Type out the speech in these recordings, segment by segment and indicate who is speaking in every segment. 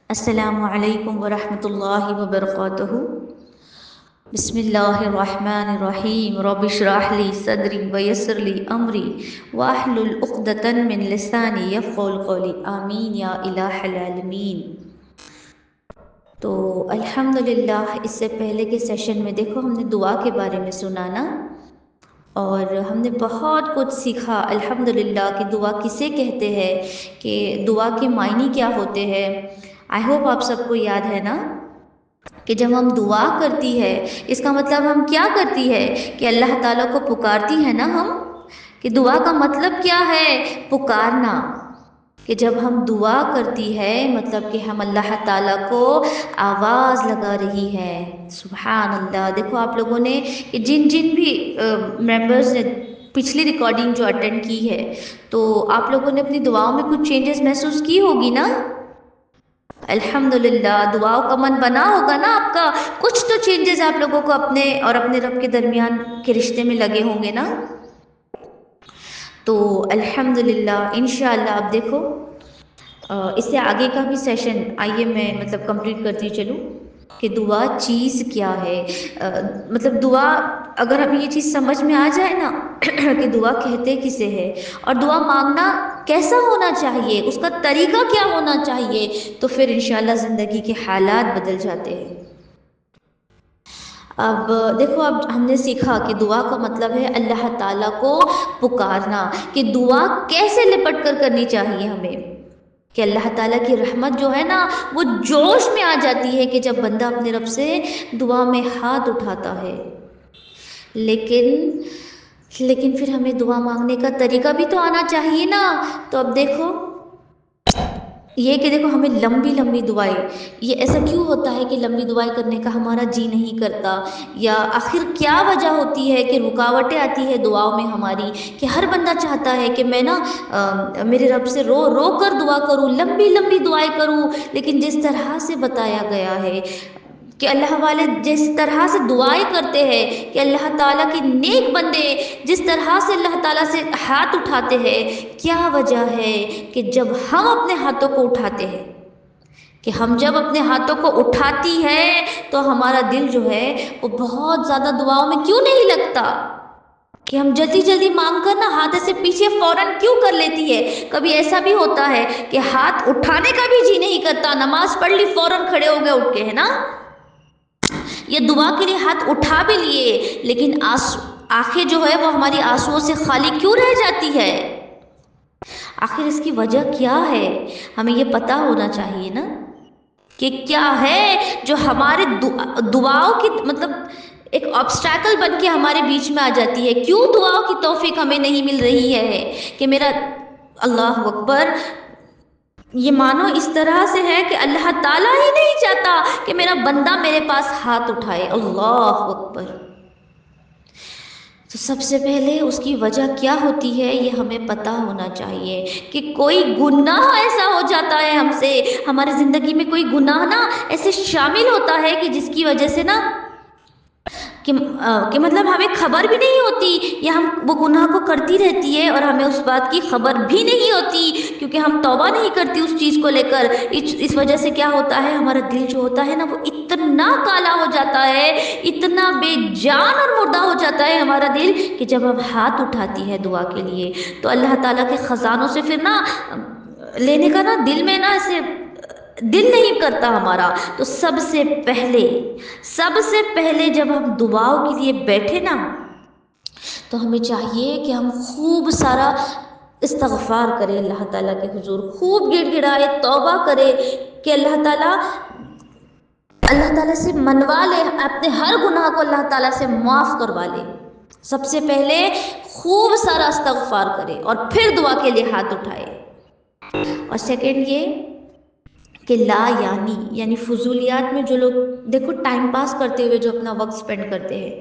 Speaker 1: السلام علیکم ورحمۃ اللہ وبرکاتہ۔ بسم اللہ الرحمن الرحیم۔ رب اشرح لی صدری ویسر لی امری واحلل عقدۃ من لسانی یفقهوا قولی، آمین یا الہ العالمین۔ تو الحمدللہ اس سے پہلے کے سیشن میں دیکھو ہم نے دعا کے بارے میں سنا نا، اور ہم نے بہت کچھ سیکھا الحمدللہ کہ دعا کسے کہتے ہیں، کہ دعا کے معنی کیا ہوتے ہیں۔ آئی ہوپ آپ سب کو یاد ہے نا کہ جب ہم دعا کرتی ہے اس کا مطلب ہم کیا کرتی ہے کہ اللہ تعالیٰ کو پکارتی ہے نا ہم، کہ دعا کا مطلب کیا ہے؟ پکارنا۔ کہ جب ہم دعا کرتی ہے مطلب کہ ہم اللہ تعالیٰ کو آواز لگا رہی ہے۔ سبحان اللہ۔ دیکھو آپ لوگوں نے کہ جن بھی ممبرز نے پچھلی ریکارڈنگ جو اٹینڈ کی ہے تو آپ لوگوں نے اپنی دعاؤں میں کچھ چینجز محسوس کی ہوگی نا۔ الحمدللہ دعاؤں کا من بنا ہوگا نا آپ کا، کچھ تو چینجز آپ لوگوں کو اپنے اور اپنے رب کے درمیان کے رشتے میں لگے ہوں گے نا۔ تو الحمدللہ انشاءاللہ اب دیکھو اس سے آگے کا بھی سیشن آئیے میں کمپلیٹ کرتی چلوں کہ دعا چیز کیا ہے۔ مطلب دعا اگر ہمیں یہ چیز سمجھ میں آ جائے نا کہ دعا کہتے کسے ہے اور دعا مانگنا کیسا ہونا چاہیے، اس کا طریقہ کیا ہونا چاہیے، تو پھر انشاءاللہ زندگی کے حالات بدل جاتے ہیں۔ اب دیکھو اب ہم نے سیکھا کہ دعا کا مطلب ہے اللہ تعالیٰ کو پکارنا، کہ دعا کیسے لپٹ کر کرنی چاہیے ہمیں، کہ اللہ تعالیٰ کی رحمت جو ہے نا وہ جوش میں آ جاتی ہے کہ جب بندہ اپنے رب سے دعا میں ہاتھ اٹھاتا ہے۔ لیکن پھر ہمیں دعا مانگنے کا طریقہ بھی تو آنا چاہیے نا۔ تو اب دیکھو یہ کہ دیکھو ہمیں لمبی لمبی دعائیں، یہ ایسا کیوں ہوتا ہے کہ لمبی دعائیں کرنے کا ہمارا جی نہیں کرتا، یا آخر کیا وجہ ہوتی ہے کہ رکاوٹیں آتی ہے دعاؤں میں ہماری، کہ ہر بندہ چاہتا ہے کہ میں نا میرے رب سے رو رو کر دعا کروں، لمبی لمبی دعائیں کروں، لیکن جس طرح سے بتایا گیا ہے کہ اللہ والے جس طرح سے دعائیں کرتے ہیں، کہ اللہ تعالیٰ کے نیک بندے جس طرح سے اللہ تعالیٰ سے ہاتھ اٹھاتے ہیں، کیا وجہ ہے کہ جب ہم اپنے ہاتھوں کو اٹھاتے ہیں، کہ ہم جب اپنے ہاتھوں کو اٹھاتی ہے تو ہمارا دل جو ہے وہ بہت زیادہ دعاؤں میں کیوں نہیں لگتا، کہ ہم جلدی جلدی مانگ کر نا ہاتھ سے پیچھے فوراً کیوں کر لیتی ہے۔ کبھی ایسا بھی ہوتا ہے کہ ہاتھ اٹھانے کا بھی جی نہیں کرتا، نماز پڑھ لی فوراً کھڑے ہو گئے اٹھ کے، ہے نا، یہ دعا کے لیے ہاتھ اٹھا بھی لیے، لیکن آنکھیں جو ہے وہ ہماری آنسوؤں سے خالی کیوں رہ جاتی ہے؟ آخر اس کی وجہ کیا ہے؟ ہمیں یہ پتہ ہونا چاہیے نا کہ کیا ہے جو ہمارے دعاؤں کی ایک آبسٹیکل بن کے ہمارے بیچ میں آ جاتی ہے۔ کیوں دعاؤں کی توفیق ہمیں نہیں مل رہی ہے؟ کہ میرا اللہ اکبر، یہ مانو اس طرح سے ہے کہ اللہ تعالیٰ ہی نہیں چاہتا کہ میرا بندہ میرے پاس ہاتھ اٹھائے۔ اللہ اکبر۔ تو سب سے پہلے اس کی وجہ کیا ہوتی ہے یہ ہمیں پتہ ہونا چاہیے، کہ کوئی گناہ ایسا ہو جاتا ہے ہم سے، ہمارے زندگی میں کوئی گناہ نا ایسے شامل ہوتا ہے کہ جس کی وجہ سے نا کہ مطلب ہمیں خبر بھی نہیں ہوتی، یا ہم وہ گناہ کو کرتی رہتی ہے اور ہمیں اس بات کی خبر بھی نہیں ہوتی، کیونکہ ہم توبہ نہیں کرتی اس چیز کو لے کر۔ اس وجہ سے کیا ہوتا ہے، ہمارا دل جو ہوتا ہے نا وہ اتنا کالا ہو جاتا ہے، اتنا بے جان اور مردہ ہو جاتا ہے ہمارا دل، کہ جب ہم ہاتھ اٹھاتی ہے دعا کے لیے تو اللہ تعالیٰ کے خزانوں سے پھر نا لینے کا نا دل میں نا ایسے دل نہیں کرتا ہمارا۔ تو سب سے پہلے جب ہم دعاؤں کے لیے بیٹھے نا تو ہمیں چاہیے کہ ہم خوب سارا استغفار کرے اللہ تعالیٰ کے حضور، خوب گڑ گڑائے، توبہ کرے کہ اللہ تعالیٰ سے منوا لے، اپنے ہر گناہ کو اللہ تعالیٰ سے معاف کروا لے۔ سب سے پہلے خوب سارا استغفار کرے اور پھر دعا کے لیے ہاتھ اٹھائے۔ اور سیکنڈ یہ کہ لا یعنی فضولیات میں جو لوگ دیکھو ٹائم پاس کرتے ہوئے جو اپنا وقت سپینڈ کرتے ہیں،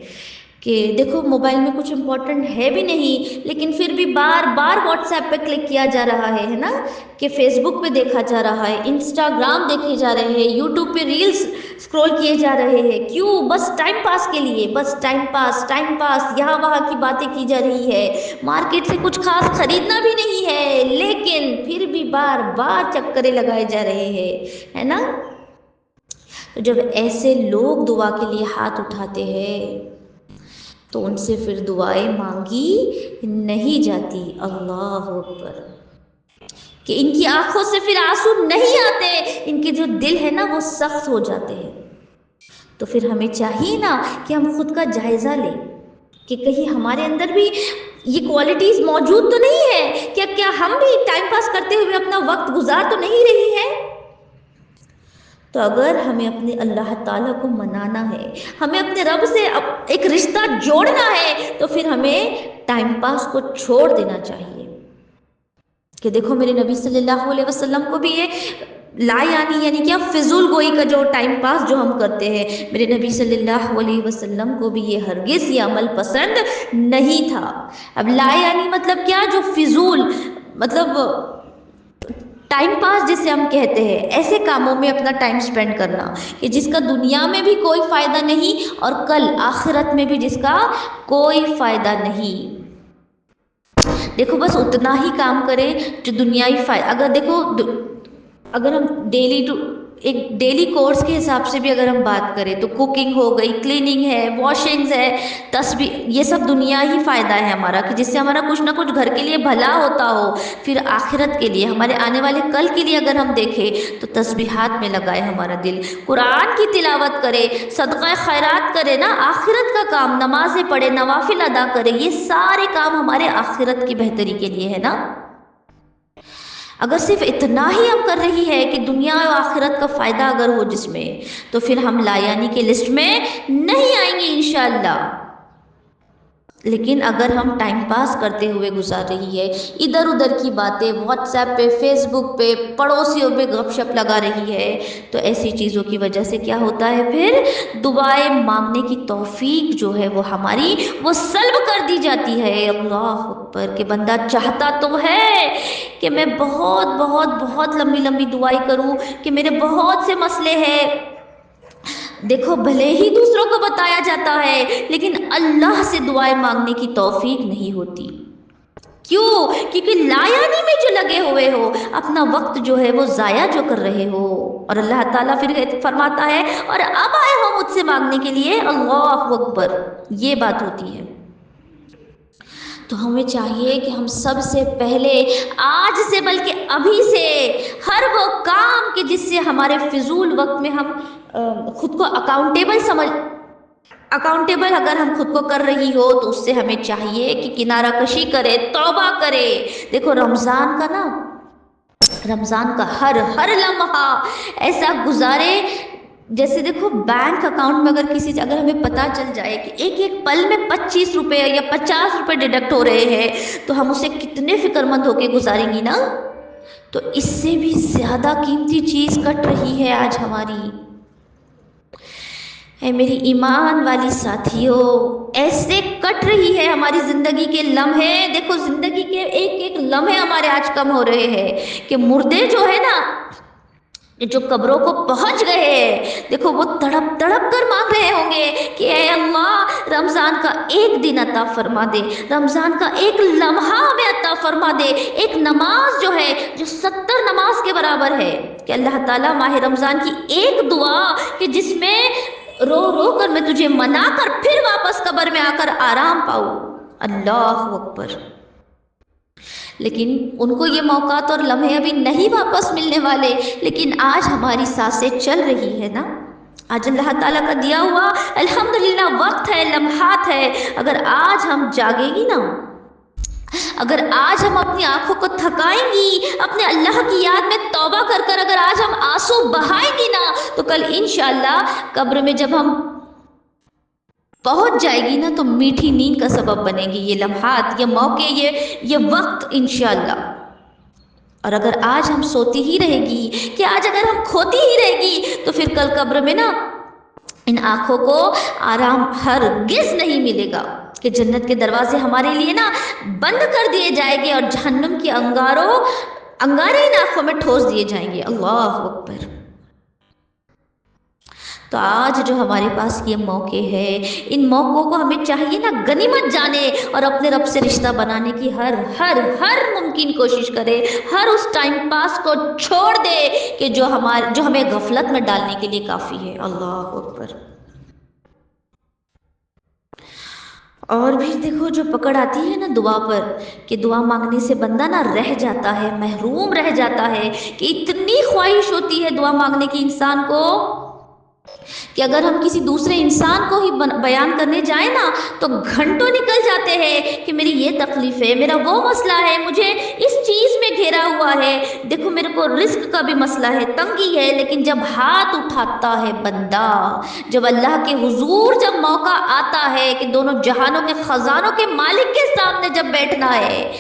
Speaker 1: کہ دیکھو موبائل میں کچھ امپورٹنٹ ہے بھی نہیں، لیکن پھر بھی بار بار واٹس ایپ پہ کلک کیا جا رہا ہے نا، کہ فیس بک پہ دیکھا جا رہا ہے، انسٹاگرام دیکھے جا رہے ہیں، یوٹیوب پہ ریلز اسکرول کیے جا رہے ہیں. کیوں؟ بس ٹائم پاس کے لیے، بس ٹائم پاس. یہاں وہاں کی باتیں کی جا رہی ہے، مارکیٹ سے کچھ خاص خریدنا بھی نہیں ہے، لیکن پھر بھی بار بار چکریں لگائے جا رہے ہیں، ہے نا. تو جب ایسے لوگ دعا کے لیے ہاتھ اٹھاتے ہیں تو ان سے پھر دعائیں مانگی نہیں جاتی. اللہ اکبر. کہ ان کی آنکھوں سے پھر آنسو نہیں آتے، ان کے جو دل ہے نا وہ سخت ہو جاتے ہیں. تو پھر ہمیں چاہیے نا کہ ہم خود کا جائزہ لیں کہ کہیں ہمارے اندر بھی یہ کوالٹیز موجود تو نہیں ہے، کیا ہم بھی ٹائم پاس کرتے ہوئے اپنا وقت گزار تو نہیں رہی ہے. تو اگر ہمیں اپنے اللہ تعالیٰ کو منانا ہے، ہمیں اپنے رب سے ایک رشتہ جوڑنا ہے، تو پھر ہمیں ٹائم پاس کو چھوڑ دینا چاہیے. کہ دیکھو میرے نبی صلی اللہ علیہ وسلم کو بھی یہ لا یعنی کیا فضول گوئی کا جو ٹائم پاس جو ہم کرتے ہیں، میرے نبی صلی اللہ علیہ وسلم کو بھی یہ ہرگز یہ عمل پسند نہیں تھا. اب لا یعنی مطلب کیا؟ جو فضول، مطلب ٹائم پاس جسے ہم کہتے ہیں، ایسے کاموں میں اپنا ٹائم سپینڈ کرنا کہ جس کا دنیا میں بھی کوئی فائدہ نہیں اور کل آخرت میں بھی جس کا کوئی فائدہ نہیں. دیکھو بس اتنا ہی کام کریں جو دنیائی فائدہ. اگر دیکھو اگر ہم ڈیلی کورس کے حساب سے بھی اگر ہم بات کریں تو کوکنگ ہو گئی، کلیننگ ہے، واشنگز ہے، تسبیح، یہ سب دنیا ہی فائدہ ہے ہمارا، کہ جس سے ہمارا کچھ نہ کچھ گھر کے لیے بھلا ہوتا ہو. پھر آخرت کے لیے، ہمارے آنے والے کل کے لیے اگر ہم دیکھیں تو تسبیحات میں لگائے ہمارا دل، قرآن کی تلاوت کرے، صدقہ خیرات کرے نا، آخرت کا کام، نمازیں پڑھے، نوافل ادا کرے، یہ سارے کام ہمارے آخرت کی بہتری کے لیے ہے نا. اگر صرف اتنا ہی ہم کر رہی ہے کہ دنیا و آخرت کا فائدہ اگر ہو جس میں، تو پھر ہم لا یعنی کے لسٹ میں نہیں آئیں گے انشاءاللہ. لیکن اگر ہم ٹائم پاس کرتے ہوئے گزار رہی ہے، ادھر ادھر کی باتیں واٹس ایپ پہ، فیس بک پہ، پڑوسیوں پہ گپ شپ لگا رہی ہے، تو ایسی چیزوں کی وجہ سے کیا ہوتا ہے؟ پھر دعائیں مانگنے کی توفیق جو ہے وہ ہماری وہ سلب کر دی جاتی ہے. اللہ اکبر. کہ بندہ چاہتا تو ہے کہ میں بہت بہت بہت لمبی لمبی دعائیں کروں، کہ میرے بہت سے مسئلے ہیں. دیکھو بھلے ہی دوسروں کو بتایا جاتا ہے، لیکن اللہ سے دعائیں مانگنے کی توفیق نہیں ہوتی. کیوں؟ کیونکہ لا یعنی میں جو لگے ہوئے ہو، اپنا وقت جو ہے وہ ضائع جو کر رہے ہو. اور اللہ تعالیٰ پھر فرماتا ہے اور اب آئے ہو مجھ سے مانگنے کے لیے. اللہ اکبر. یہ بات ہوتی ہے. تو ہمیں چاہیے کہ ہم سب سے پہلے آج سے، بلکہ ابھی سے، ہر وہ کام کہ جس سے ہمارے فضول وقت میں ہم خود کو اکاؤنٹیبل اگر ہم خود کو کر رہی ہو، تو اس سے ہمیں چاہیے کہ کنارہ کشی کرے، توبہ کرے. دیکھو رمضان کا ہر لمحہ ایسا گزارے جیسے دیکھو بینک اکاؤنٹ میں اگر ہمیں پتہ چل جائے کہ ایک ایک پل میں 25 روپے یا 50 روپے ڈیڈکٹ ہو رہے ہیں، تو ہم اسے کتنے فکر مند ہو کے گزاریں گی نا. تو اس سے بھی زیادہ قیمتی چیز کٹ رہی ہے آج ہماری. اے میری ایمان والی ساتھیوں، ایسے کٹ رہی ہے ہماری زندگی کے لمحے. دیکھو زندگی کے ایک ایک لمحے ہمارے آج کم ہو رہے ہیں، کہ مردے جو ہے نا، جو قبروں کو پہنچ گئے ہیں، دیکھو وہ تڑپ تڑپ کر مانگ رہے ہوں گے کہ اے اللہ رمضان کا ایک دن عطا فرما دے، رمضان کا ایک لمحہ ہمیں عطا فرما دے. ایک نماز جو ہے جو 70 نماز کے برابر ہے، کہ اللہ تعالیٰ ماہ رمضان کی ایک دعا کہ جس میں رو رو کر میں تجھے منا کر پھر واپس قبر میں آ کر آرام پاؤں. اللہ اکبر. لیکن ان کو یہ موقعات اور لمحے ابھی نہیں واپس ملنے والے. لیکن آج ہماری سانسیں چل رہی ہے نا، آج اللہ تعالیٰ کا دیا ہوا الحمدللہ وقت ہے، لمحات ہے. اگر آج ہم جاگیں گی نا، اگر آج ہم اپنی آنکھوں کو تھکائیں گی، اپنے اللہ کی یاد میں توبہ کر کر اگر آج ہم آنسو بہائیں گی نا، تو کل انشاءاللہ قبر میں جب ہم پہنچ جائے گی نا، تو میٹھی نیند کا سبب بنے گی یہ لمحات، یہ موقع، یہ وقت انشاءاللہ. اور اگر آج ہم سوتی ہی رہے گی، کہ آج اگر ہم کھوتی ہی رہے گی، تو پھر کل قبر میں نا ان آنکھوں کو آرام ہرگز نہیں ملے گا کہ جنت کے دروازے ہمارے لیے نا بند کر دیے جائیں گے اور جہنم کے انگارے ان آنکھوں میں ٹھوس دیے جائیں گے۔ اللہ اکبر۔ تو آج جو ہمارے پاس یہ موقع ہے، ان موقعوں کو ہمیں چاہیے نا غنیمت جانے اور اپنے رب سے رشتہ بنانے کی ہر ممکن کوشش کرے، ہر اس ٹائم پاس کو چھوڑ دے کہ جو ہمیں غفلت میں ڈالنے کے لیے کافی ہے۔ اللہ اکبر۔ اور بھی دیکھو جو پکڑ آتی ہے نا دعا پر، کہ دعا مانگنے سے بندہ نا رہ جاتا ہے، محروم رہ جاتا ہے، کہ اتنی خواہش ہوتی ہے دعا مانگنے کی انسان کو کہ اگر ہم کسی دوسرے انسان کو ہی بیان کرنے جائیں نا تو گھنٹوں نکل جاتے ہیں کہ میری یہ تکلیف ہے، میرا وہ مسئلہ ہے، مجھے اس چیز میں گھیرا ہوا ہے، دیکھو میرے کو رزق کا بھی مسئلہ ہے، تنگی ہے۔ لیکن جب ہاتھ اٹھاتا ہے بندہ، جب اللہ کے حضور جب موقع آتا ہے کہ دونوں جہانوں کے خزانوں کے مالک کے سامنے جب بیٹھنا ہے،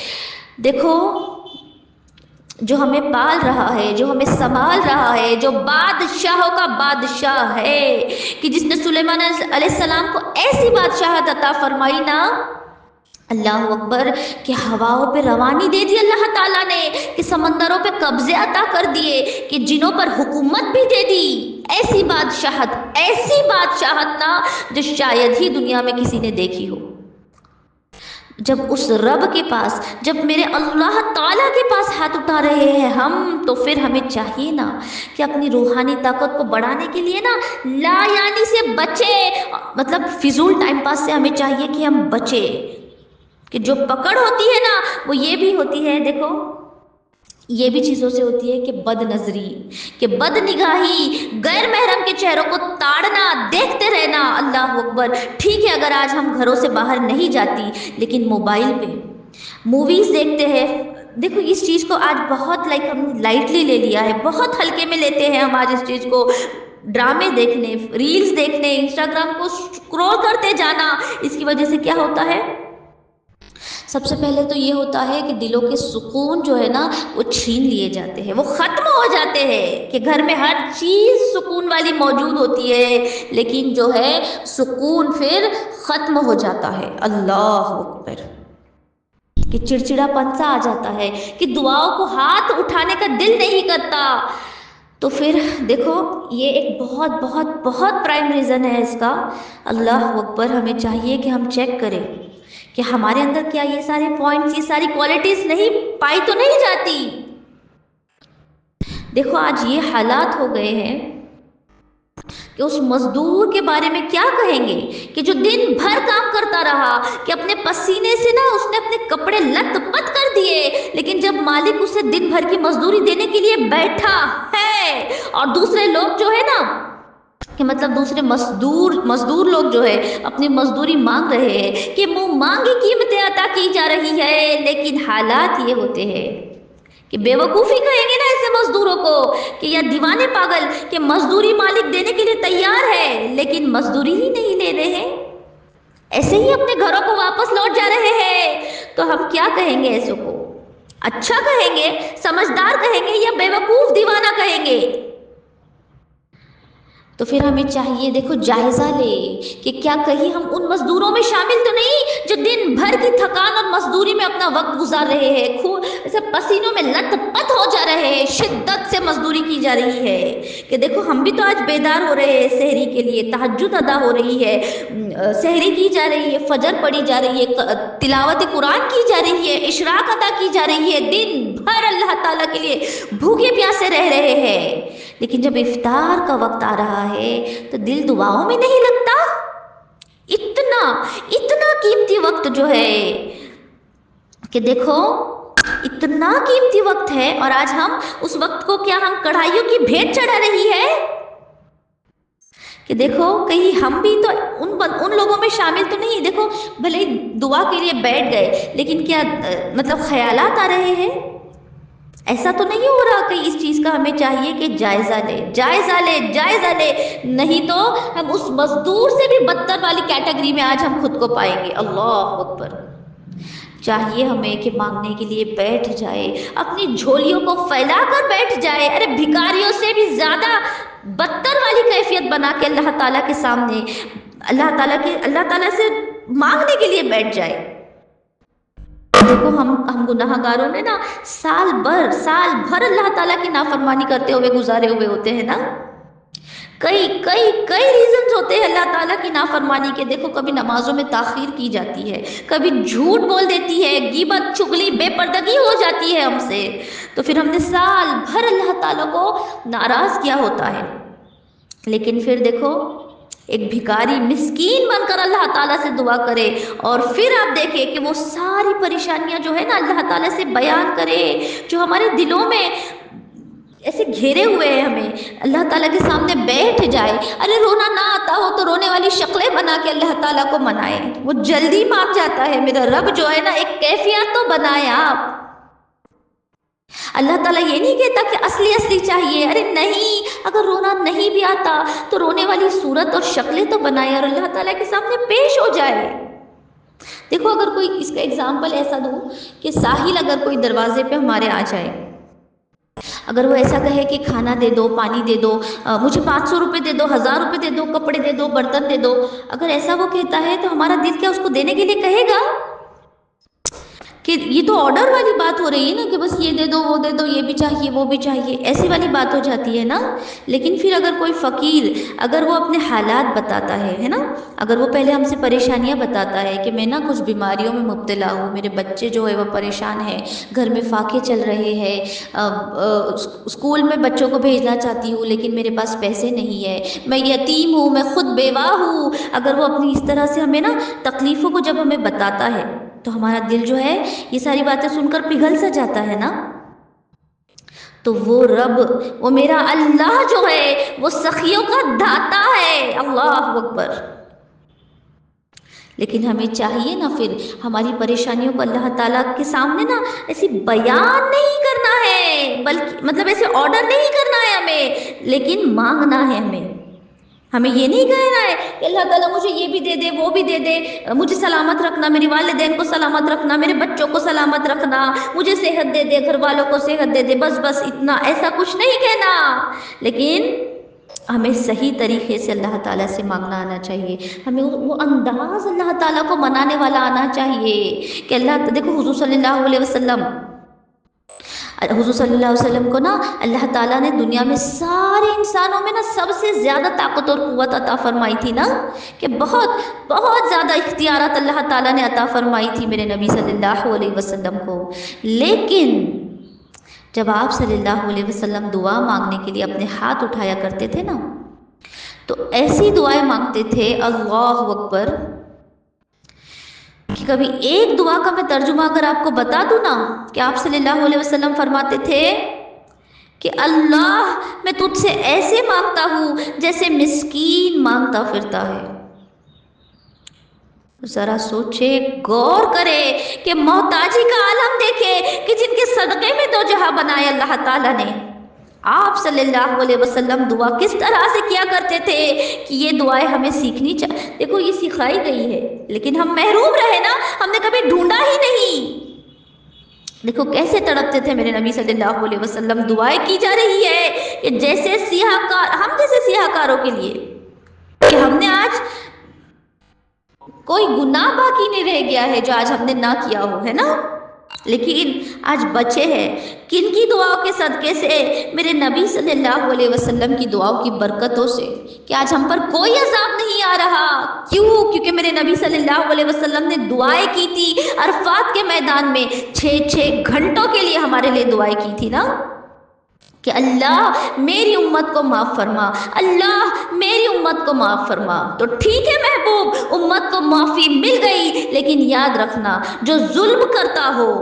Speaker 1: دیکھو جو ہمیں پال رہا ہے، جو ہمیں سنبھال رہا ہے، جو بادشاہوں کا بادشاہ ہے، کہ جس نے سلیمان علیہ السلام کو ایسی بادشاہت عطا فرمائی نا، اللہ اکبر، کہ ہواؤں پہ روانی دے دی اللہ تعالیٰ نے، کہ سمندروں پہ قبضے عطا کر دیے، کہ جنوں پر حکومت بھی دے دی۔ ایسی بادشاہت نا جو شاید ہی دنیا میں کسی نے دیکھی ہو۔ جب اس رب کے پاس، جب میرے اللہ تعالیٰ کے پاس ہاتھ اٹھا رہے ہیں ہم، تو پھر ہمیں چاہیے نا کہ اپنی روحانی طاقت کو بڑھانے کے لیے نا لا یعنی سے بچے، مطلب فضول ٹائم پاس سے ہمیں چاہیے کہ ہم بچے۔ کہ جو پکڑ ہوتی ہے نا وہ یہ بھی ہوتی ہے، دیکھو یہ بھی چیزوں سے ہوتی ہے کہ بد نظری، کہ بد نگاہی، غیر محرم کے چہروں کو تاڑنا، دیکھتے رہنا۔ اللہ اکبر۔ ٹھیک ہے اگر آج ہم گھروں سے باہر نہیں جاتی، لیکن موبائل پہ موویز دیکھتے ہیں۔ دیکھو اس چیز کو آج بہت ہم لائٹلی لے لیا ہے، بہت ہلکے میں لیتے ہیں ہم آج اس چیز کو۔ ڈرامے دیکھنے، ریلز دیکھنے، انسٹاگرام کو اسکرول کرتے جانا، اس کی وجہ سے کیا ہوتا ہے؟ سب سے پہلے تو یہ ہوتا ہے کہ دلوں کے سکون جو ہے نا وہ چھین لیے جاتے ہیں، وہ ختم ہو جاتے ہیں، کہ گھر میں ہر چیز سکون والی موجود ہوتی ہے، لیکن جو ہے سکون پھر ختم ہو جاتا ہے۔ اللہ اکبر۔ کہ چڑچڑا پن سا آ جاتا ہے، کہ دعاؤں کو ہاتھ اٹھانے کا دل نہیں کرتا۔ تو پھر دیکھو یہ ایک بہت بہت بہت پرائم ریزن ہے اس کا۔ اللہ اکبر۔ ہمیں چاہیے کہ ہم چیک کریں کہ ہمارے اندر کیا یہ سارے پوائنٹس، یہ ساری کوالٹیز نہیں پائی تو نہیں جاتی۔ دیکھو آج یہ حالات ہو گئے ہیں کہ اس مزدور کے بارے میں کیا کہیں گے، کہ جو دن بھر کام کرتا رہا، کہ اپنے پسینے سے نا اس نے اپنے کپڑے لت پت کر دیے، لیکن جب مالک اسے دن بھر کی مزدوری دینے کے لیے بیٹھا ہے، اور دوسرے لوگ جو ہے نا، کہ مطلب دوسرے مزدور لوگ جو ہے اپنی مزدوری مانگ رہے ہیں، کہ منہ مانگی قیمتیں عطا کی جا رہی ہے، لیکن حالات یہ ہوتے ہیں کہ بے وقوفی کہیں گے نا ایسے مزدوروں کو، کہ یا دیوانے پاگل، کہ مزدوری مالک دینے کے لیے تیار ہے لیکن مزدوری ہی نہیں لے رہے ہیں، ایسے ہی اپنے گھروں کو واپس لوٹ جا رہے ہیں۔ تو ہم کیا کہیں گے ایسے کو؟ اچھا کہیں گے، سمجھدار کہیں گے، یا بے وقوف دیوانہ کہیں گے؟ تو پھر ہمیں چاہیے دیکھو جائزہ لے کہ کیا کہیں ہم ان مزدوروں میں شامل تو نہیں جو دن بھر کی تھکان اور مزدوری میں اپنا وقت گزار رہے ہیں، ایسے پسینوں میں لت پت ہو جا رہے ہیں، شدت سے مزدوری کی جا رہی ہے، کہ دیکھو ہم بھی تو آج بیدار ہو رہے ہیں سحری کے لیے، تہجد ادا ہو رہی ہے، سحری کی جا رہی ہے، فجر پڑھی جا رہی ہے، تلاوت قرآن کی جا رہی ہے، اشراق ادا کی جا رہی ہے، دن بھر اللہ تعالیٰ کے لیے بھوکے پیاسے رہ رہے ہیں، لیکن جب افطار کا وقت آ رہا ہے تو دل دعاؤں میں نہیں لگتا؟ اتنا قیمتی وقت جو ہے، کہ دیکھو اتنا قیمتی وقت ہے، اور آج ہم اس وقت کو کیا ہم کڑھائیوں کی بھیٹ چڑھا رہی ہے؟ کہ دیکھو کہیں ہم بھی تو ان لوگوں میں شامل تو نہیں۔ دیکھو بھلے دعا کے لیے بیٹھ گئے، لیکن کیا مطلب خیالات آ رہے ہیں؟ ایسا تو نہیں ہو رہا؟ کہ اس چیز کا ہمیں چاہیے کہ جائزہ لے، نہیں تو ہم اس مزدور سے بھی بدتر والی کیٹیگری میں آج ہم خود کو پائیں گے۔ اللہ اکبر۔ چاہیے ہمیں کہ مانگنے کے لیے بیٹھ جائے، اپنی جھولیوں کو پھیلا کر بیٹھ جائے۔ ارے بھکاریوں سے بھی زیادہ بدتر والی کیفیت بنا کے اللہ تعالیٰ کے سامنے اللہ تعالیٰ سے مانگنے کے لیے بیٹھ جائے۔ دیکھو ہم گناہ گاروں نے نا سال بھر اللہ تعالیٰ کی نافرمانی کرتے ہوئے گزارے ہوئے ہوتے ہیں نا۔ کئی ریزنز ہوتے ہیں اللہ تعالیٰ کی نافرمانی کے۔ دیکھو کبھی نمازوں میں تاخیر کی جاتی ہے، کبھی جھوٹ بول دیتی ہے، غیبت چغلی بے پردگی ہو جاتی ہے ہم سے، تو پھر ہم نے سال بھر اللہ تعالیٰ کو ناراض کیا ہوتا ہے۔ لیکن پھر دیکھو ایک بھکاری مسکین بن کر اللہ تعالیٰ سے دعا کرے، اور پھر آپ دیکھیں کہ وہ ساری پریشانیاں جو ہے نا اللہ تعالیٰ سے بیان کرے، جو ہمارے دلوں میں ایسے گھیرے ہوئے ہیں، ہمیں اللہ تعالیٰ کے سامنے بیٹھ جائے۔ ارے رونا نہ آتا ہو تو رونے والی شکلیں بنا کے اللہ تعالیٰ کو منائے، وہ جلدی مان جاتا ہے۔ میرا رب جو ہے نا ایک کیفیت تو بنائے آپ۔ اللہ تعالیٰ یہ نہیں کہتا کہ اصلی چاہیے، ارے نہیں، اگر رونا نہیں بھی آتا تو رونے والی صورت اور شکلیں تو بنائے اور اللہ تعالیٰ کے سامنے پیش ہو جائے۔ دیکھو اگر کوئی اس کا اگزامپل ایسا دوں کہ ساحل اگر کوئی دروازے پہ ہمارے آ جائے، اگر وہ ایسا کہے کہ کھانا دے دو، پانی دے دو، مجھے 500 روپے دے دو، 1000 روپے دے دو، کپڑے دے دو، برتن دے دو، اگر ایسا وہ کہتا ہے تو ہمارا دل کیا اس کو دینے کے لیے کہے گا؟ کہ یہ تو آرڈر والی بات ہو رہی ہے نا کہ بس یہ دے دو، وہ دے دو، یہ بھی چاہیے، وہ بھی چاہیے، ایسی والی بات ہو جاتی ہے نا۔ لیکن پھر اگر کوئی فقیر اگر وہ اپنے حالات بتاتا ہے نا، اگر وہ پہلے ہم سے پریشانیاں بتاتا ہے کہ میں نا کچھ بیماریوں میں مبتلا ہوں، میرے بچے جو ہے وہ پریشان ہیں، گھر میں فاقے چل رہے ہیں، اسکول میں بچوں کو بھیجنا چاہتی ہوں لیکن میرے پاس پیسے نہیں ہے، میں یتیم ہوں، میں خود بیوہ ہوں، اگر وہ اپنی اس طرح سے ہمیں نا تکلیفوں کو جب ہمیں بتاتا ہے تو ہمارا دل جو ہے یہ ساری باتیں سن کر پگھل سا جاتا ہے نا۔ تو وہ رب، وہ میرا اللہ جو ہے وہ سخیوں کا داتا ہے، اللہ اکبر۔ لیکن ہمیں چاہیے نا پھر ہماری پریشانیوں کو اللہ تعالیٰ کے سامنے نا ایسی بیان نہیں کرنا ہے، بلکہ مطلب ایسے آرڈر نہیں کرنا ہے ہمیں، لیکن مانگنا ہے ہمیں یہ نہیں کہنا ہے کہ اللہ تعالیٰ مجھے یہ بھی دے دے، وہ بھی دے دے، مجھے سلامت رکھنا، میری والدین کو سلامت رکھنا، میرے بچوں کو سلامت رکھنا، مجھے صحت دے دے، گھر والوں کو صحت دے دے، بس اتنا، ایسا کچھ نہیں کہنا۔ لیکن ہمیں صحیح طریقے سے اللہ تعالیٰ سے مانگنا آنا چاہیے، ہمیں وہ انداز اللہ تعالیٰ کو منانے والا آنا چاہیے کہ اللہ، دیکھو حضور صلی اللہ علیہ وسلم کو نا اللہ تعالیٰ نے دنیا میں سارے انسانوں میں نا سب سے زیادہ طاقت اور قوت عطا فرمائی تھی نا، کہ بہت زیادہ اختیارات اللہ تعالیٰ نے عطا فرمائی تھی میرے نبی صلی اللہ علیہ وسلم کو۔ لیکن جب آپ صلی اللہ علیہ وسلم دعا مانگنے کے لیے اپنے ہاتھ اٹھایا کرتے تھے نا تو ایسی دعائیں مانگتے تھے، اللہ اکبر، کہ کبھی ایک دعا کا میں ترجمہ اگر آپ کو بتا دوں نا کہ آپ صلی اللہ علیہ وسلم فرماتے تھے کہ اللہ میں تجھ سے ایسے مانگتا ہوں جیسے مسکین مانگتا پھرتا ہے۔ ذرا سوچے، غور کرے کہ محتاجی کا عالم دیکھے کہ جن کے صدقے میں دو جہاں بنائے اللہ تعالیٰ نے، آپ صلی اللہ علیہ وسلم دعا کس طرح سے کیا کرتے تھے کہ یہ دعائیں ہمیں سیکھنی چاہیے۔ دیکھو یہ سکھائی گئی ہے لیکن ہم محروم رہے نا، ہم نے کبھی ڈھونڈا ہی نہیں۔ دیکھو کیسے تڑپتے تھے میرے نبی صلی اللہ علیہ وسلم، دعائیں کی جا رہی ہے کہ جیسے سیاہ کار، ہم جیسے سیاہ کاروں کے لیے کہ ہم نے آج کوئی گناہ باقی نہیں رہ گیا ہے جو آج ہم نے نہ کیا ہو، ہے نا، لیکن آج بچے ہیں کن کی دعاؤں کے صدقے سے؟ میرے نبی صلی اللہ علیہ وسلم کی دعاؤں کی برکتوں سے، کہ آج ہم پر کوئی عذاب نہیں آ رہا۔ کیوں؟ کیونکہ میرے نبی صلی اللہ علیہ وسلم نے دعائیں کی تھی، عرفات کے میدان میں 6 گھنٹوں کے لیے ہمارے لیے دعائیں کی تھی نا، کہ اللہ میری امت کو معاف فرما، اللہ میری امت کو معاف فرما۔ تو ٹھیک ہے محبوب، امت کو معافی مل گئی، لیکن یاد رکھنا جو ظلم کرتا ہو،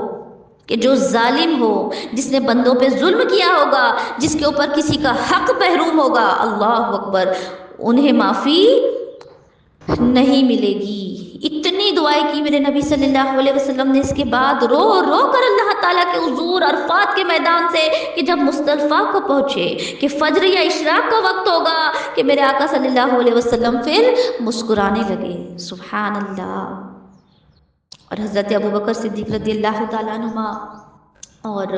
Speaker 1: کہ جو ظالم ہو، جس نے بندوں پہ ظلم کیا ہوگا، جس کے اوپر کسی کا حق محروم ہوگا، اللہ اکبر، انہیں معافی نہیں ملے گی۔ اتنی دعائیں کی میرے نبی صلی اللہ علیہ وسلم نے، اس کے بعد رو رو کر اللہ تعالیٰ کے حضور عرفات کے میدان سے، کہ جب مزدلفہ کو پہنچے کہ فجر یا اشراق کا وقت ہوگا، کہ میرے آقا صلی اللہ علیہ وسلم پھر مسکرانے لگے، سبحان اللہ۔ اور حضرت ابوبکر صدیق رضی اللہ تعالیٰ عنہ اور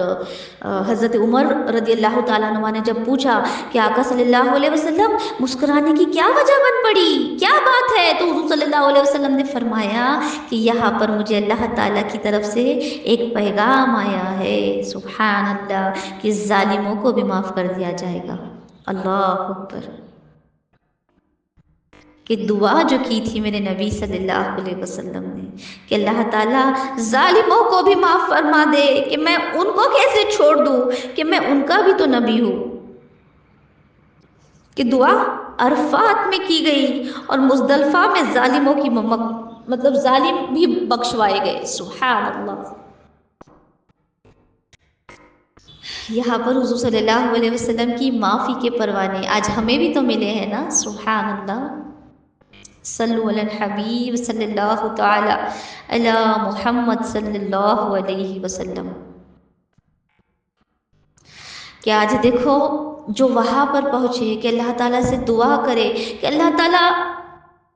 Speaker 1: حضرت عمر رضی اللہ تعالیٰ عنہ نے جب پوچھا کہ آقا صلی اللہ علیہ وسلم مسکرانے کی کیا وجہ بن پڑی، کیا بات ہے، تو حضور صلی اللہ علیہ وسلم نے فرمایا کہ یہاں پر مجھے اللہ تعالیٰ کی طرف سے ایک پیغام آیا ہے، سبحان اللہ، کہ ظالموں کو بھی معاف کر دیا جائے گا۔ اللہ اکبر، کہ دعا جو کی تھی میرے نبی صلی اللہ علیہ وسلم نے کہ اللہ تعالیٰ ظالموں کو بھی معاف فرما دے، کہ میں ان کو کیسے چھوڑ دوں، کہ میں ان کا بھی تو نبی ہوں، کہ دعا عرفات میں کی گئی اور مزدلفہ میں ظالموں کی مطلب ظالم بھی بخشوائے گئے، سبحان اللہ۔ یہاں پر حضور صلی اللہ علیہ وسلم کی معافی کے پروانے آج ہمیں بھی تو ملے ہیں نا، سبحان اللہ۔ صلو علی الحبیب صلی اللہ تعالی علی محمد صلی اللہ علیہ وسلم۔ کہ آج دیکھو جو وہاں پر پہنچے کہ اللہ تعالیٰ سے دعا کرے کہ اللہ تعالیٰ،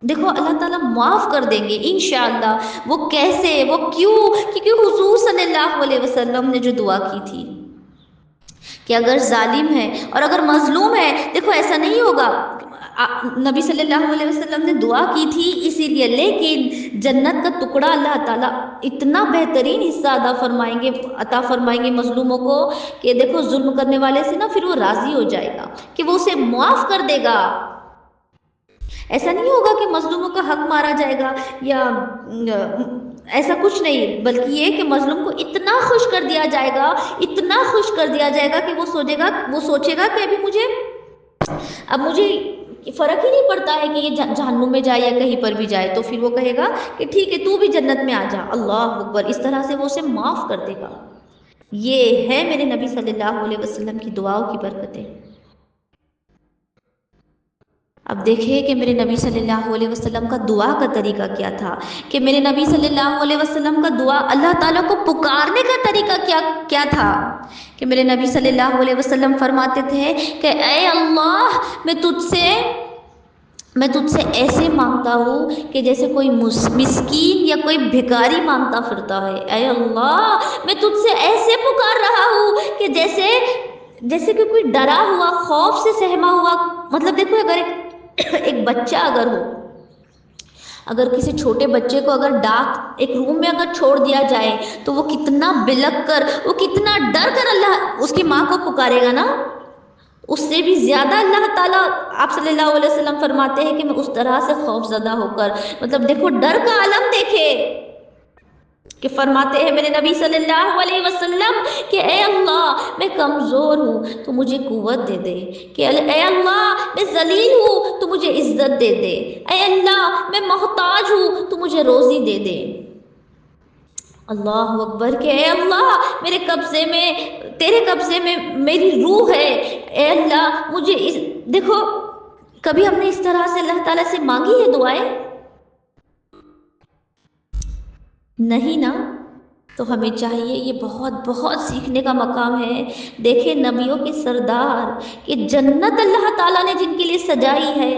Speaker 1: دیکھو اللہ تعالیٰ معاف کر دیں گے انشاءاللہ۔ وہ کیسے، وہ کیوں؟ کیونکہ حضور صلی اللہ علیہ وسلم نے جو دعا کی تھی کہ اگر ظالم ہے اور اگر مظلوم ہے، دیکھو ایسا نہیں ہوگا، نبی صلی اللہ علیہ وسلم نے دعا کی تھی اسی لیے، لیکن جنت کا ٹکڑا اللہ تعالیٰ اتنا بہترین حصہ عطا فرمائیں گے مظلوموں کو کہ دیکھو ظلم کرنے والے سے نا پھر وہ راضی ہو جائے گا کہ وہ اسے معاف کر دے گا۔ ایسا نہیں ہوگا کہ مظلوموں کا حق مارا جائے گا یا ایسا کچھ نہیں، بلکہ یہ کہ مظلوم کو اتنا خوش کر دیا جائے گا، اتنا خوش کر دیا جائے گا کہ وہ سوچے گا کہ اب مجھے فرق ہی نہیں پڑتا ہے کہ یہ جہنم میں جائے یا کہیں پر بھی جائے، تو پھر وہ کہے گا کہ ٹھیک ہے تو بھی جنت میں آ جا، اللہ اکبر، اس طرح سے وہ اسے معاف کر دے گا۔ یہ ہے میرے نبی صلی اللہ علیہ وسلم کی دعاؤں کی برکتیں۔ اب دیکھیں کہ میرے نبی صلی اللہ علیہ وسلم کا دعا کا طریقہ کیا تھا، کہ میرے نبی صلی اللہ علیہ وسلم کا دعا اللہ تعالیٰ کو پکارنے کا طریقہ کیا تھا، کہ میرے نبی صلی اللہ علیہ وسلم فرماتے تھے کہ اے اللہ میں تجھ سے ایسے مانگتا ہوں کہ جیسے کوئی مسکین یا کوئی بھکاری مانگتا پھرتا ہے، اے اللہ میں تجھ سے ایسے پکار رہا ہوں کہ جیسے کہ کوئی ڈرا ہوا، خوف سے سہما ہوا، مطلب دیکھو اگر ایک بچہ اگر کسی چھوٹے بچے کو اگر ایک روم میں اگر چھوڑ دیا جائے تو وہ کتنا بلک کر، وہ کتنا ڈر کر اللہ اس کی ماں کو پکارے گا نا، اس سے بھی زیادہ اللہ تعالیٰ، آپ صلی اللہ علیہ وسلم فرماتے ہیں کہ میں اس طرح سے خوف زدہ ہو کر، مطلب دیکھو ڈر کا عالم دیکھے، کہ فرماتے ہیں میرے نبی صلی اللہ علیہ وسلم کہ اے اللہ میں کمزور ہوں تو مجھے قوت دے دے، کہ اے اللہ میں ذلیل ہوں تو مجھے عزت دے دے، اے اللہ میں محتاج ہوں تو مجھے روزی دے دے، اللہ اکبر، کہ اے اللہ تیرے قبضے میں میری روح ہے، اے اللہ مجھے دیکھو کبھی ہم نے اس طرح سے اللہ تعالیٰ سے مانگی ہے دعائیں؟ نہیں نا، تو ہمیں چاہیے، یہ بہت بہت سیکھنے کا مقام ہے۔ دیکھیں نبیوں کے سردار کہ جنت اللہ تعالیٰ نے جن کے لیے سجائی ہے،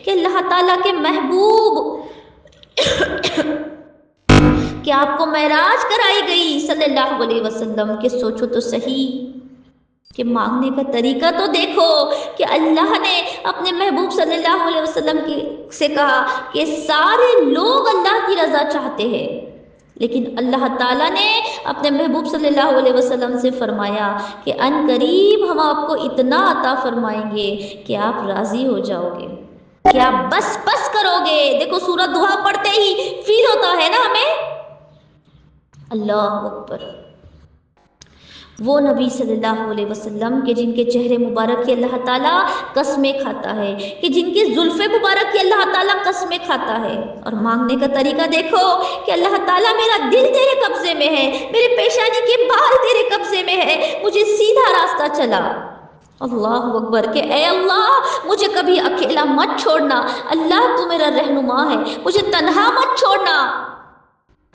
Speaker 1: کہ اللہ تعالیٰ کے محبوب کہ آپ کو معراج کرائی گئی صلی اللہ علیہ وسلم، کہ سوچو تو صحیح کہ مانگنے کا طریقہ تو دیکھو، کہ اللہ نے اپنے محبوب صلی اللہ علیہ وسلم سے کہا کہ سارے لوگ اللہ کی رضا چاہتے ہیں، لیکن اللہ تعالیٰ نے اپنے محبوب صلی اللہ علیہ وسلم سے فرمایا کہ ان قریب ہم آپ کو اتنا عطا فرمائیں گے کہ آپ راضی ہو جاؤ گے، کہ آپ بس کرو گے۔ دیکھو سورۃ دعا پڑھتے ہی فیل ہوتا ہے نا ہمیں، اللہ اکبر، وہ نبی صلی اللہ علیہ وسلم کہ جن کے چہرے مبارک کی اللہ تعالیٰ قسمیں کھاتا ہے، کہ جن کے زلف مبارک کی اللہ تعالیٰ قسمیں کھاتا ہے، اور مانگنے کا طریقہ دیکھو کہ اللہ تعالیٰ میرا دل تیرے قبضے میں ہے، میرے پیشانی کے بال تیرے قبضے میں ہے، مجھے سیدھا راستہ چلا، اللہ اکبر، کہ اے اللہ مجھے کبھی اکیلا مت چھوڑنا، اللہ تو میرا رہنما ہے، مجھے تنہا مت چھوڑنا۔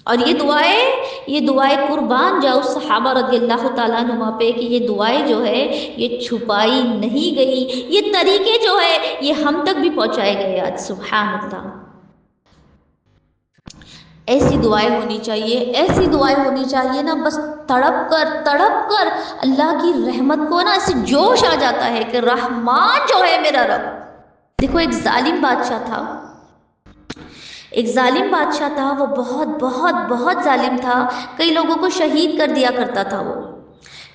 Speaker 1: اور یہ دعائیں قربان جاؤ صحابہ رضی اللہ تعالیٰ عنہ پہ، کہ یہ دعائیں جو ہے یہ چھپائی نہیں گئی، یہ طریقے جو ہے یہ ہم تک بھی پہنچائے گئے آج، سبحان اللہ۔ ایسی دعائیں ہونی چاہیے، ایسی دعائیں ہونی چاہیے نا، بس تڑپ کر اللہ کی رحمت کو نا ایسے جوش آ جاتا ہے کہ رحمان جو ہے میرا رب۔ دیکھو ایک ظالم بادشاہ تھا، ایک ظالم بادشاہ تھا، وہ بہت بہت بہت ظالم تھا، کئی لوگوں کو شہید کر دیا کرتا تھا وہ،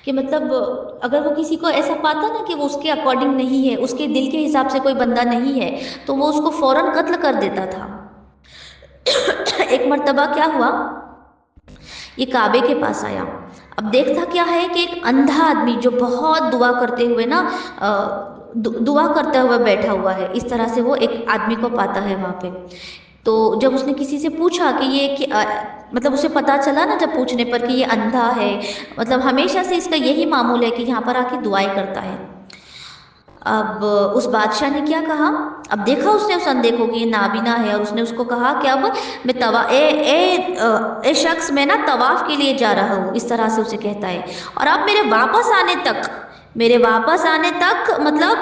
Speaker 1: کہ مطلب اگر وہ کسی کو ایسا پاتا نا کہ وہ اس کے اکارڈنگ نہیں ہے، اس کے دل کے حساب سے کوئی بندہ نہیں ہے، تو وہ اس کو فوراً قتل کر دیتا تھا۔ ایک مرتبہ کیا ہوا، یہ کعبے کے پاس آیا، اب دیکھتا کیا ہے کہ ایک اندھا آدمی جو بہت دعا کرتے ہوئے نا دعا کرتا ہوا بیٹھا ہوا ہے، اس طرح سے وہ ایک آدمی کو پاتا ہے وہاں پہ۔ تو جب اس نے کسی سے پوچھا کہ یہ مطلب اسے پتا چلا نا جب پوچھنے پر کہ یہ اندھا ہے، مطلب ہمیشہ سے اس کا یہی معمول ہے کہ یہاں پر آ کے دعائیں کرتا ہے۔ اب اس بادشاہ نے کیا کہا، اب دیکھا اس نے اس اندھے کو کہ یہ نابینا ہے، اور اس نے اس کو کہا کہ اب میں اے شخص میں نا طواف کے لیے جا رہا ہوں، اس طرح سے اسے کہتا ہے، اور اب میرے واپس آنے تک مطلب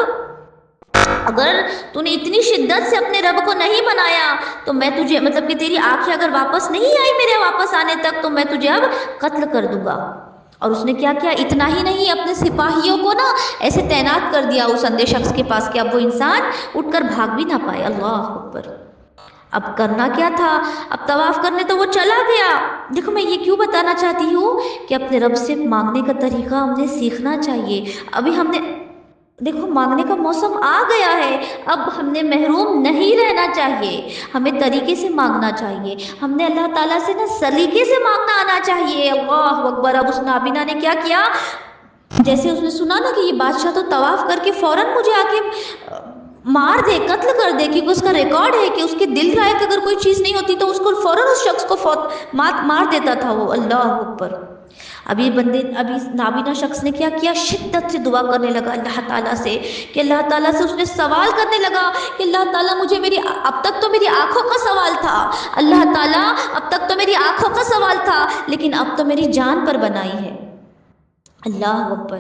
Speaker 1: اگر تو نے اتنی شدت سے اپنے رب کو نہیں منایا تو میں تجھے مطلب کہ تیری آنکھیں اگر واپس نہیں آئی میرے واپس آنے تک تو میں تجھے اب قتل کر دوں گا۔ اور اس نے کیا کیا، اتنا ہی نہیں اپنے سپاہیوں کو نا ایسے تعینات کر دیا اس اندھے شخص کے پاس کہ اب وہ انسان اٹھ کر بھاگ بھی نہ پائے۔ اللہ اکبر۔ اب کرنا کیا تھا، اب طواف کرنے تو وہ چلا گیا۔ دیکھو میں یہ کیوں بتانا چاہتی ہوں کہ اپنے رب سے مانگنے کا طریقہ ہم نے سیکھنا چاہیے۔ ابھی ہم نے دیکھو مانگنے کا موسم آ گیا ہے، اب ہم نے محروم نہیں رہنا چاہیے، ہمیں طریقے سے مانگنا چاہیے، ہم نے اللہ تعالیٰ سے نا سلیقے سے مانگنا آنا چاہیے۔ اللہ اکبر۔ اب اس نابینا نے کیا کیا، جیسے اس نے سنا نا کہ یہ بادشاہ تو طواف کر کے فوراً مجھے آ کے مار دے، قتل کر دے، کیونکہ اس کا ریکارڈ ہے کہ اس کے دل لائق اگر کوئی چیز نہیں ہوتی تو اس کو فوراً اس شخص کو مار دیتا تھا وہ۔ اللہ اکبر۔ ابھی نابینا شخص نے کیا کیا، شدت سے دعا کرنے لگا اللہ تعالیٰ سے، کہ اللہ تعالیٰ سے اس نے سوال کرنے لگا کہ اللہ تعالیٰ مجھے اب تک تو میری آنکھوں کا سوال تھا، اللہ تعالیٰ اب تک تو میری آنکھوں کا سوال تھا، لیکن اب تو میری جان پر بنائی ہے۔ اللہ اکبر۔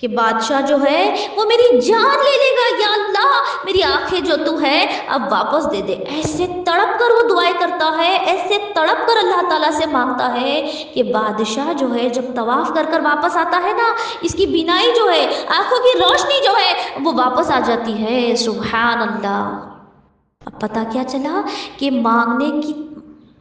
Speaker 1: کہ بادشاہ جو ہے وہ میری جان لے لے گا، یا اللہ میری آنکھیں جو تو ہے اب واپس دے دے۔ ایسے تڑپ کر وہ دعائیں کرتا ہے، ایسے تڑپ کر اللہ تعالیٰ سے مانگتا ہے کہ بادشاہ جو ہے جب طواف کر کر واپس آتا ہے نا، اس کی بینائی جو ہے، آنکھوں کی روشنی جو ہے وہ واپس آ جاتی ہے۔ سبحان اللہ۔ اب پتہ کیا چلا کہ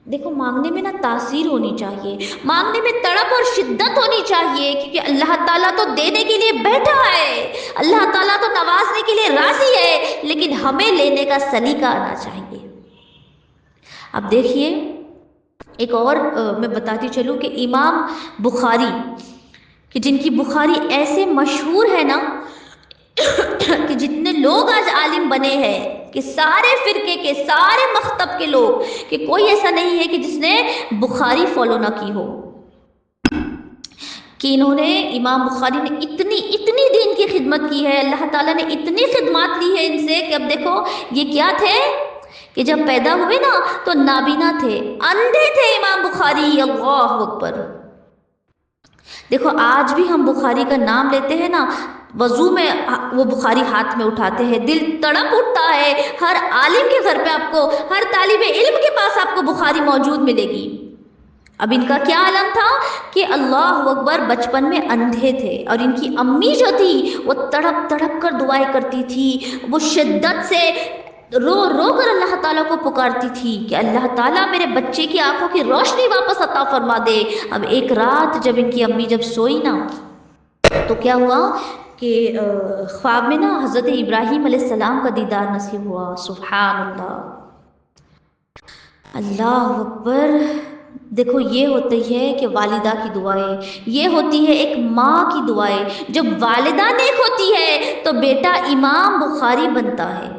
Speaker 1: دیکھو مانگنے میں نا تاثیر ہونی چاہیے، مانگنے میں تڑپ اور شدت ہونی چاہیے، کیونکہ اللہ تعالیٰ تو دینے کے لیے بیٹھا ہے، اللہ تعالیٰ تو نوازنے کے لیے راضی ہے، لیکن ہمیں لینے کا سلیقہ آنا چاہیے۔ اب دیکھیے ایک اور میں بتاتی چلوں کہ امام بخاری، کہ جن کی بخاری ایسے مشہور ہے نا کہ جتنے لوگ آج عالم بنے ہیں، کہ سارے فرقے کے، سارے مکتب کے لوگ، کہ کوئی ایسا نہیں ہے کہ جس نے بخاری فالو نہ کی ہو، کہ انہوں نے امام بخاری نے اتنی دین کی خدمت کی ہے، اللہ تعالیٰ نے اتنی خدمات لی ہے ان سے کہ اب دیکھو یہ کیا تھے کہ جب پیدا ہوئے نا تو نابینا تھے، اندھے تھے امام بخاری۔ اللہ اکبر۔ دیکھو آج بھی ہم بخاری کا نام لیتے ہیں نا، وضو میں وہ بخاری ہاتھ میں اٹھاتے ہیں، دل تڑپ اٹھتا ہے، ہر عالم کے گھر پہ آپ کو، ہر طالب علم کے پاس آپ کو بخاری موجود ملے گی۔ اب ان کا کیا عالم تھا کہ اللہ اکبر، بچپن میں اندھے تھے، اور ان کی امی جو تھی وہ تڑپ تڑپ کر دعائیں کرتی تھی، وہ شدت سے رو رو کر اللہ تعالیٰ کو پکارتی تھی کہ اللہ تعالیٰ میرے بچے کی آنکھوں کی روشنی واپس عطا فرما دے۔ اب ایک رات جب ان کی امی جب سوئی نا تو کیا ہوا کہ خواب میں نا حضرت ابراہیم علیہ السلام کا دیدار نصیب ہوا۔ سبحان اللہ۔ اللہ اکبر۔ دیکھو یہ ہوتی ہے کہ والدہ کی دعائیں، یہ ہوتی ہے ایک ماں کی دعائیں۔ جب والدہ نیک ہوتی ہے تو بیٹا امام بخاری بنتا ہے،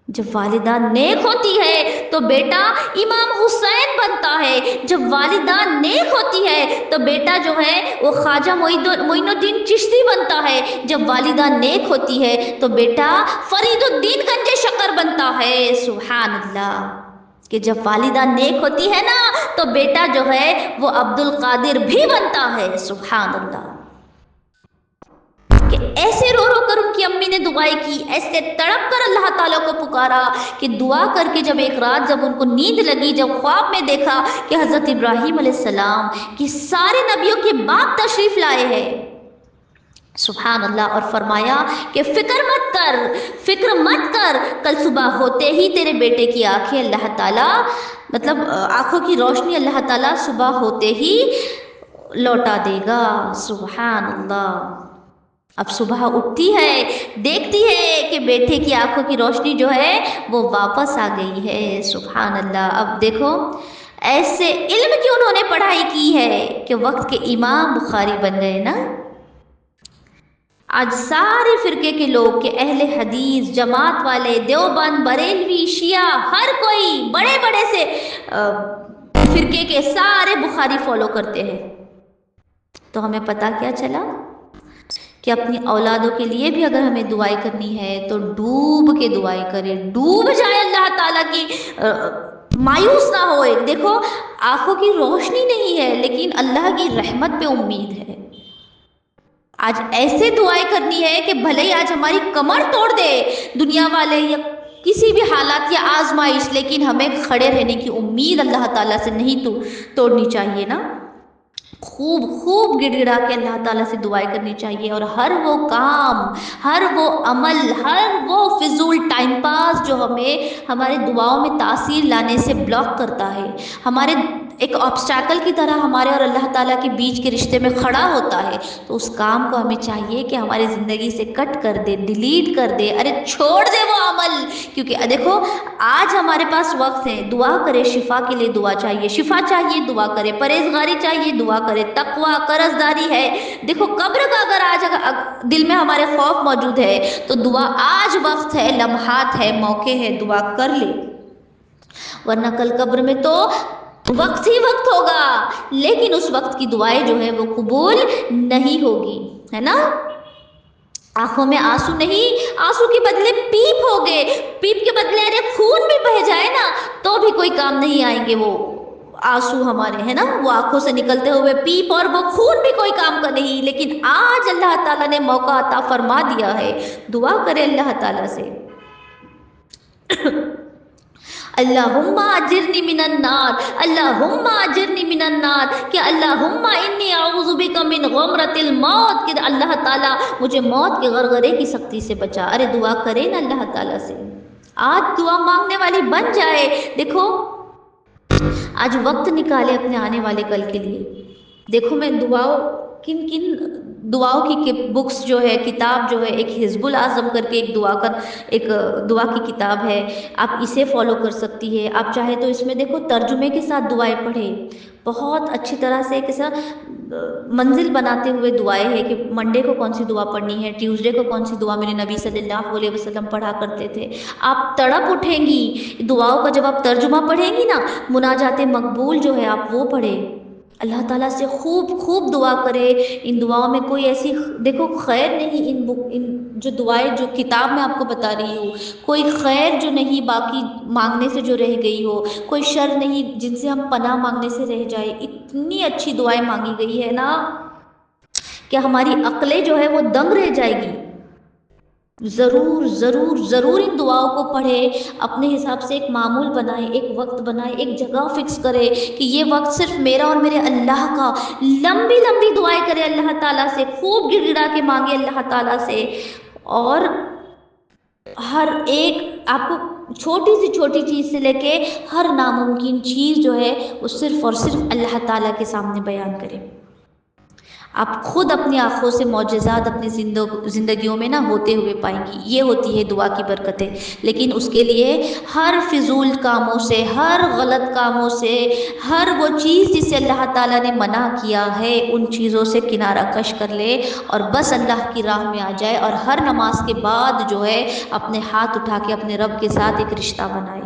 Speaker 1: جب والدہ نیک ہوتی ہے تو بیٹا امام حسین بنتا ہے، جب والدہ نیک ہوتی ہے تو بیٹا جو ہے وہ خواجہ معین الدین چشتی بنتا ہے، جب والدہ نیک ہوتی ہے تو بیٹا فرید الدین گنج شکر بنتا ہے۔ سبحان اللہ۔ کہ جب والدہ نیک ہوتی ہے نا تو بیٹا جو ہے وہ عبد القادر بھی بنتا ہے۔ سبحان اللہ۔ کہ ایسے رو رو کر ان کی امی نے دعائیں کی، ایسے تڑپ کر اللہ تعالیٰ کو پکارا کہ دعا کر کے جب ایک رات جب ان کو نیند لگی، جب خواب میں دیکھا کہ حضرت ابراہیم علیہ السلام کی سارے نبیوں کے باپ تشریف لائے ہیں، سبحان اللہ، اور فرمایا کہ فکر مت کر، کل صبح ہوتے ہی تیرے بیٹے کی آنکھیں اللہ تعالیٰ، مطلب آنکھوں کی روشنی اللہ تعالیٰ صبح ہوتے ہی لوٹا دے گا۔ سبحان اللہ۔ اب صبح اٹھتی ہے، دیکھتی ہے کہ بیٹے کی آنکھوں کی روشنی جو ہے وہ واپس آ گئی ہے۔ سبحان اللہ۔ اب دیکھو ایسے علم کی انہوں نے پڑھائی کی ہے کہ وقت کے امام بخاری بن گئے نا۔ آج سارے فرقے کے لوگ کہ اہل حدیث، جماعت والے، دیوبند، بریلوی، شیعہ، ہر کوئی بڑے بڑے سے فرقے کے سارے بخاری فالو کرتے ہیں۔ تو ہمیں پتہ کیا چلا کہ اپنی اولادوں کے لیے بھی اگر ہمیں دعائیں کرنی ہے تو ڈوب کے دعائیں کریں، ڈوب جائے اللہ تعالیٰ کی، مایوس نہ ہوئے۔ دیکھو آنکھوں کی روشنی نہیں ہے لیکن اللہ کی رحمت پہ امید ہے۔ آج ایسے دعائیں کرنی ہے کہ بھلے ہی آج ہماری کمر توڑ دے دنیا والے یا کسی بھی حالات یا آزمائش، لیکن ہمیں کھڑے رہنے کی امید اللہ تعالیٰ سے نہیں توڑنی چاہیے نا۔ خوب گڑ گڑا کے اللہ تعالیٰ سے دعائیں کرنی چاہیے، اور ہر وہ کام، ہر وہ عمل، ہر وہ فضول ٹائم پاس جو ہمیں ہمارے دعاؤں میں تاثیر لانے سے بلاک کرتا ہے، ہمارے ایک آبسٹیکل کی طرح ہمارے اور اللہ تعالیٰ کے بیچ کے رشتے میں کھڑا ہوتا ہے، تو اس کام کو ہمیں چاہیے کہ ہماری زندگی سے کٹ کر دے، ڈیلیٹ کر دے، ارے چھوڑ دے وہ عمل۔ کیونکہ دیکھو آج ہمارے پاس وقت ہے، دعا کرے، شفا کے لیے دعا چاہیے، شفا چاہیے دعا کرے، پرہیزگاری چاہیے دعا کرے، تقویٰ، قرضداری ہے۔ دیکھو قبر کا اگر آج دل میں ہمارے خوف موجود ہے تو دعا آج وقت ہے، لمحات ہے، موقع ہے، دعا کر لے، ورنہ کل قبر میں تو وقت ہی وقت ہوگا، لیکن اس وقت کی دعائیں جو ہے وہ قبول نہیں ہوگی، ہے نا۔ آنکھوں میں آنسو نہیں، آنسو کے بدلے پیپ ہو گئے، پیپ کے بدلے ارے خون بھی بہہ جائے نا تو بھی کوئی کام نہیں آئیں گے وہ آنسو ہمارے، ہے نا، وہ آنکھوں سے نکلتے ہوئے پیپ اور وہ خون بھی کوئی کام کا نہیں۔ لیکن آج اللہ تعالیٰ نے موقع عطا فرما دیا ہے، دعا کرے اللہ تعالیٰ سے، اللہم اجرنی من النار، اللہم اجرنی من النار، کہ اللہم انی اعوذ بک من غمرۃ الموت، کہ اللہ تعالیٰ مجھے موت کے غرغرے کی سختی سے بچا۔ ارے دعا کرے نا اللہ تعالیٰ سے، آج دعا مانگنے والی بن جائے۔ دیکھو آج وقت نکالے اپنے آنے والے کل کے لیے۔ دیکھو میں کن دعاؤں کی بکس جو ہے، کتاب جو ہے، ایک حزب الاعظم کر کے ایک دعا کی کتاب ہے، آپ اسے فالو کر سکتی ہے۔ آپ چاہے تو اس میں دیکھو ترجمے کے ساتھ دعائیں پڑھیں، بہت اچھی طرح سے کیسا منزل بناتے ہوئے دعائیں ہے کہ منڈے کو کون سی دعا پڑھنی ہے، ٹیوزڈے کو کون سی دعا میرے نبی صلی اللہ علیہ وسلم پڑھا کرتے تھے۔ آپ تڑپ اٹھیں گی دعاؤں کا جب آپ ترجمہ پڑھیں گی نا، مناجات مقبول جو ہے آپ وہ پڑھیں، اللہ تعالیٰ سے خوب دعا کرے۔ ان دعاؤں میں کوئی ایسی دیکھو خیر نہیں، ان جو دعائیں جو کتاب میں آپ کو بتا رہی ہوں، کوئی خیر جو نہیں باقی مانگنے سے جو رہ گئی ہو، کوئی شر نہیں جن سے ہم پناہ مانگنے سے رہ جائے، اتنی اچھی دعائیں مانگی گئی ہے نا کہ ہماری عقلیں جو ہے وہ دنگ رہ جائے گی۔ ضرور ان دعاؤں کو پڑھے، اپنے حساب سے ایک معمول بنائے، ایک وقت بنائے، ایک جگہ فکس کرے کہ یہ وقت صرف میرا اور میرے اللہ کا، لمبی دعائیں کرے اللہ تعالیٰ سے، خوب گڑ گڑا کے مانگے اللہ تعالیٰ سے، اور ہر ایک آپ کو چھوٹی چیز سے لے کے ہر ناممکن چیز جو ہے وہ صرف اور صرف اللہ تعالیٰ کے سامنے بیان کرے۔ آپ خود اپنی آنکھوں سے معجزات اپنی زندگیوں میں نہ ہوتے ہوئے پائیں گی۔ یہ ہوتی ہے دعا کی برکتیں، لیکن اس کے لیے ہر فضول کاموں سے، ہر غلط کاموں سے، ہر وہ چیز جسے اللہ تعالیٰ نے منع کیا ہے ان چیزوں سے کنارہ کش کر لے اور بس اللہ کی راہ میں آ جائے، اور ہر نماز کے بعد جو ہے اپنے ہاتھ اٹھا کے اپنے رب کے ساتھ ایک رشتہ بنائے۔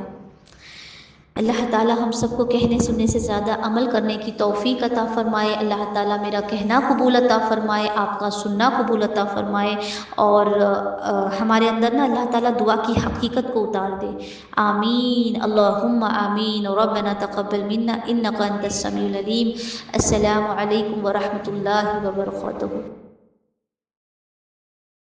Speaker 1: اللہ تعالیٰ ہم سب کو کہنے سننے سے زیادہ عمل کرنے کی توفیق عطا فرمائے۔ اللہ تعالیٰ میرا کہنا قبول عطا فرمائے، آپ کا سننا قبول عطا فرمائے، اور ہمارے اندر نا اللہ تعالیٰ دعا کی حقیقت کو اتار دے۔ آمین، اللہم آمین، ربنا تقبل منا انک انت السمیع العلیم۔ السلام علیکم ورحمۃ اللہ وبرکاتہ۔